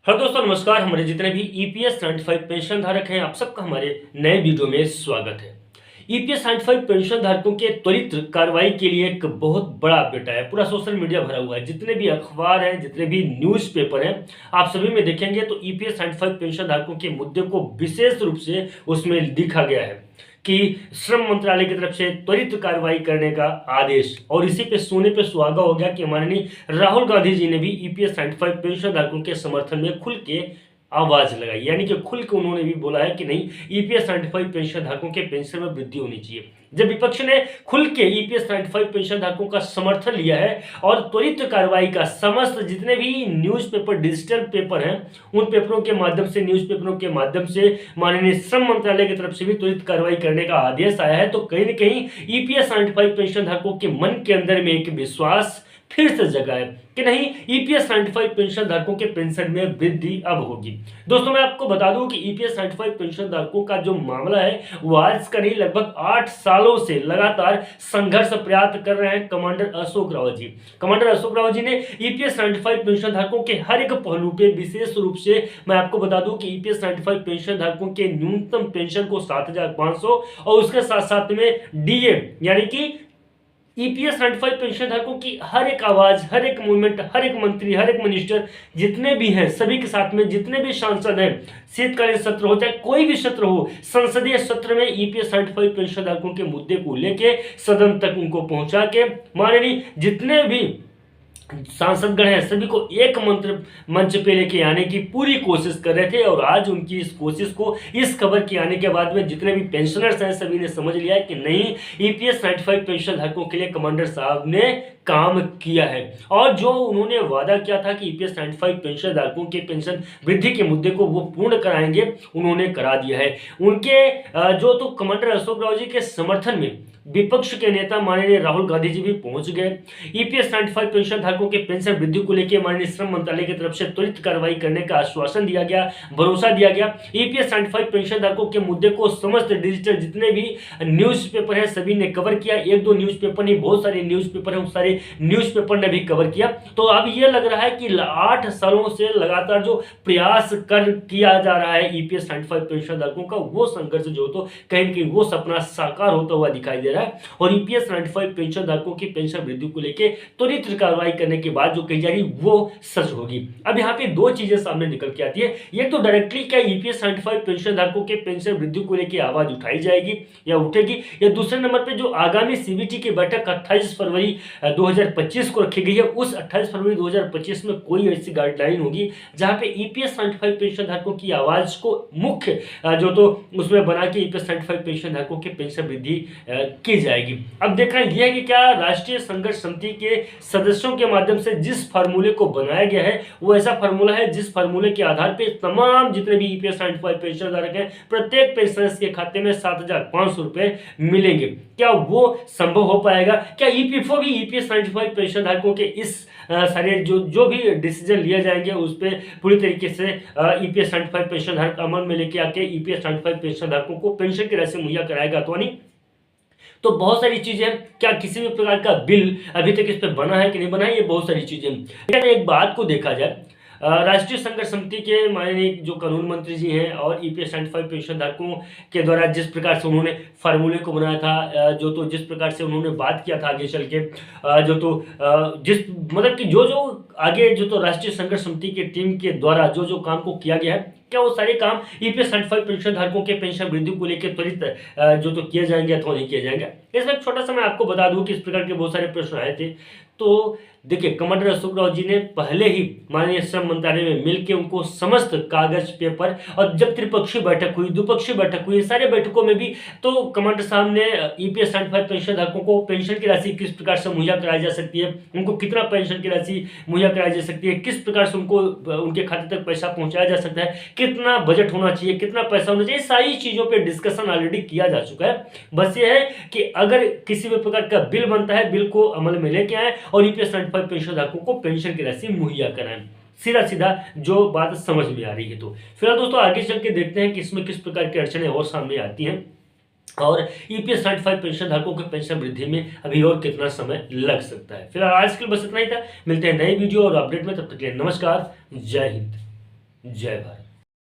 Hello दोस्तों, नमस्कार। हमारे जितने भी ईपीएस 95 पेंशन धारक हैं, आप सबका हमारे नए वीडियो में स्वागत है। ईपीएस 95 पेंशन धारकों के त्वरित कार्रवाई के लिए एक बहुत बड़ा अपडेट आया है। पूरा सोशल मीडिया भरा हुआ है, जितने भी अखबार हैं, जितने भी न्यूज़पेपर हैं, आप सभी में देखेंगे तो ईपीएस 95 पेंशन धारकों के मुद्दे को विशेष रूप से उसमें लिखा गया है कि श्रम मंत्रालय की तरफ से त्वरित कार्रवाई करने का आदेश। और इसी पे सोने पे सुहागा हो गया कि माननीय राहुल गांधी जी ने भी ईपीएस 95 पेंशन धारकों के समर्थन में खुल के आवाज लगाई, यानी कि खुल के उन्होंने भी बोला है कि नहीं, ईपीएस 95 पेंशन धारकों के पेंशन में वृद्धि होनी चाहिए। जब विपक्ष ने खुल के ईपीएस 95 पेंशन धारकों का समर्थन लिया है और त्वरित कार्रवाई का समस्त जितने भी न्यूज़पेपर, डिजिटल पेपर हैं, उन पेपरों के माध्यम से, न्यूज़पेपरों के माध्यम से माननीय श्रम मंत्रालय की तरफ से भी त्वरित कार्रवाई करने का आदेश आया है, तो कहीं न कहीं ईपीएस 95 पेंशन धारकों के मन के अंदर में एक विश्वास फिर से जगा है कि नहीं, ईपीएस 95 पेंशन धारकों के पेंशन में वृद्धि अब होगी। दोस्तों, मैं आपको बता दूं कि ईपीएस 95 पेंशन धारकों का जो मामला है वो आज का नहीं, लगभग 8 सालों से लगातार संघर्ष प्रयास कर रहे हैं कमांडर अशोक रावत जी। कमांडर अशोक रावत जी ने ईपीएस 95 पेंशन धारकों के हर एक पहलू पे विशेष रूप से मैं आपको बता दूं कि ईपीएस 95 पेंशन धारकों के न्यूनतम पेंशन को 7,500 और उसके साथ साथ में डीए यानी कि ईपीएस 95 पेंशन धारकों की हर एक आवाज, हर एक मूवमेंट, हर एक मंत्री, हर एक मिनिस्टर जितने भी हैं, सभी के साथ में जितने भी सांसद हैं, शीतकालीन सत्र हो चाहे कोई भी सत्र हो, संसदीय सत्र में ईपीएस 95 पेंशन धारकों के मुद्दे को लेके सदन तक उनको पहुंचा के माननीय जितने भी सांसदगण हैं सभी को एक मंत्र मंच पे लेके आने की पूरी कोशिश कर रहे थे। और आज उनकी इस कोशिश को, इस खबर के आने के बाद में जितने भी पेंशनर्स हैं सभी ने समझ लिया है कि नहीं, ईपीएस 95 पेंशन धारकों के लिए कमांडर साहब ने काम किया है। और जो उन्होंने वादा किया था कि ईपीएस 95 पेंशन धारकों के पेंशन वृद्धि के मुद्दे को वो पूर्ण कराएंगे, उन्होंने करा दिया है। उनके जो तो कमांडर अशोक राव जी के समर्थन में विपक्ष के नेता माननीय राहुल गांधी जी भी पहुंच गए। ईपीएस 95 पेंशन धारकों के पेंशन वृद्धि को लेकर माननीय श्रम मंत्रालय की तरफ से त्वरित कार्रवाई करने का आश्वासन दिया गया, भरोसा दिया गया। ईपीएस 95 पेंशन धारकों के मुद्दे को समस्त डिजिटल जितने भी न्यूज़पेपर है सभी ने कवर किया। एक दो न्यूज़पेपर नहीं, बहुत सारे न्यूज़पेपर है, उस सारे न्यूज़पेपर ने भी कवर किया। तो अब ये लग रहा है कि 8 सालों से लगातार जो प्रयास किया जा रहा है ईपीएस 95 पेंशन धारकों का, वो संघर्ष जो तो कहीं न कहीं वो सपना साकार होता हुआ दिखाई दे रहा है। और ईपीएस 95 पेंशन धारकों की पेंशन वृद्धि को लेकर त्वरित कार्रवाई करने के बाद जो कही जा रही वो सच होगी। अब यहाँ पे दो चीजें सामने निकल के आती है। एक तो डायरेक्टली क्या ईपीएस 95 पेंशन धारकों के पेंशन वृद्धि को लेकर आवाज उठाई जाएगी या उठेगी, या दूसरे नंबर पे जो आगामी सीबीटी की बैठक 28 फरवरी 2025 को रखी गई है, उस 28 फरवरी 2025 में कोई ऐसी गाइडलाइन होगी जहां पे ईपीएस 95 पेंशन धारकों की आवाज को मुख्य जो तो उसमें बना के ईपीएस 95 पेंशन धारकों के पेंशन वृद्धि की जाएगी। अब देखना यह है कि क्या राष्ट्रीय संघर्ष समिति के सदस्यों के माध्यम से जिस फार्मूले को बनाया गया है वो ऐसा फार्मूला है जिस फार्मूले के आधार पे तमाम जितने भी ईपीएस 95 पेंशन धारक हैं प्रत्येक पेंशनर्स के खाते में 7,500 रुपए मिलेंगे। क्या वो संभव हो पाएगा? क्या ईपीएफओ भी ईपीएस 95 पेंशन धारकों के इस सारे जो भी डिसीजन लिए जाएंगे उस पर पूरी तरीके से ईपीएस 95 पेंशन धारक अमल में लेके आके ईपीएस 95 पेंशन धारकों को पेंशन की राशि मुहैया कराएगा तो नहीं? तो बहुत सारी चीजें, क्या किसी भी प्रकार का बिल अभी तक इस पे बना है कि नहीं बना है, ये बहुत सारी चीजें। लेकिन एक बात को देखा जाए, राष्ट्रीय संघर्ष समिति के माननीय जो कानून मंत्री जी हैं और ईपीएस 95 पेंशन धारकों के द्वारा जिस प्रकार से उन्होंने फार्मूले को बनाया था, जो तो जिस प्रकार से उन्होंने बात किया था आगे चल के, जो तो जिस मतलब कि जो आगे जो तो राष्ट्रीय संघर्ष समिति की टीम के द्वारा जो काम को किया गया है, क्या वो सारे काम ईपीएस 95 पेंशन धारकों के पेंशन वृद्धि को लेकर त्वरित जो तो किए जाएंगे अथवा नहीं किए जाएंगे? इसमें छोटा सा मैं आपको बता दूं कि इस प्रकार के बहुत सारे प्रश्न आए थे। तो देखिए, कमांडर अशोक राव जी ने पहले ही माननीय श्रम मंत्रालय में मिलकर उनको समस्त कागज पेपर, और जब त्रिपक्षीय बैठक हुई, द्विपक्षीय बैठक हुई, सारे बैठकों में भी तो कमांडर साहब ने ईपीएस 95 पेंशन धारकों को पेंशन की राशि किस प्रकार से मुहैया कराई जा सकती है, उनको कितना पेंशन की राशि मुहैया कराई जा सकती है, किस प्रकार से उनको उनके खाते तक पैसा पहुंचाया जा सकता है, कितना बजट होना चाहिए, कितना पैसा होना चाहिए, सारी चीजों पे डिस्कशन ऑलरेडी किया जा चुका है। बस ये है कि अगर किसी भी प्रकार का बिल बनता है, बिल को अमल में लेके आए और ईपीएस 95 पेंशन धारकों को पेंशन की राशि मुहैया कराएं। सीधा सीधा जो बात समझ में आ रही है। तो फिलहाल दोस्तों आगे चल के देखते हैं कि इसमें किस प्रकार की अड़चनें और सामने आती हैं और ईपीएस 95 पेंशन धारकों के पेंशन वृद्धि में अभी और कितना समय लग सकता है। फिलहाल आज के लिए बस इतना ही था। मिलते हैं नए वीडियो और अपडेट में, तब तक के लिए नमस्कार, जय हिंद। जय भारत।